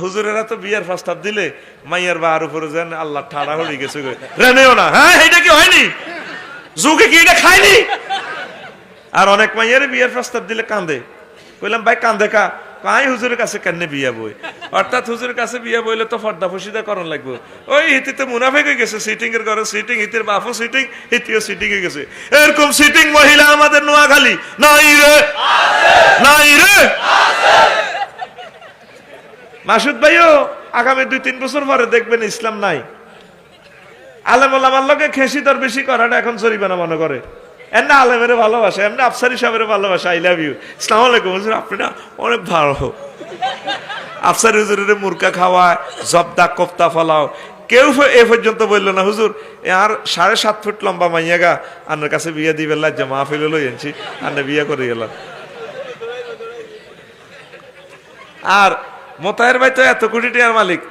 হুজুরেরা তো বিয়ার প্রস্তাব দিলে মাইয়ার বার উপরে যেন আল্লাহ ঠাড়া হয়ে গেছে, রেনেও না। হ্যাঁ, এটা কি হয়নি? যুগে কি এটা খায়নি? আর অনেক মাইয়ারে বিয়ার প্রস্তাব দিলে কান্দে। কইলাম ভাই কান্দে কা? কাই হুজুরের কাছে কেন বিয়া বই? অর্থাৎ হুজুরের কাছে বিয়া বইলে তো পর্দা ফসিদা করণ লাগবে। ওই হিতিতে মুনাফেক হয়ে গেছে, সিটিং এর ঘরে সিটিং, হিতির বাপও সিটিং, হিতিও সিটিং হয়ে গেছে। এরকম সিটিং মহিলা আমাদের নোয়াখালী নাই রে, নাই রে। মাসুদ ভাইও আগামী 2-3 বছর পরে দেখবেন ইসলাম নাই। আলেম ওলামার লগে খেসি দর বেশি করাটা এখন জরিমানা মনে করে। এমনি আলেমের ভালোবাসা, এমনি আফসারি সাহেবের ভালোবাসা। আই লাভ ইউ, আসসালামু আলাইকুম হুজুর, আপনি না অনেক ভালো। আফসারি হুজুরের মুরকা খাওয়া, জবদা কোফতা ফলাও। কেউ এ পর্যন্ত বললো না হুজুর আর 7.5 ফুট লম্বা মাইয়াগা আপনার কাছে বিয়ে দিবেন, লাজ্জা মাহফিল লই আনছি, আপনি বিয়ে করে গেলাম। আর মোতায়ের ভাই তো এত কোটি টাকার মালিক,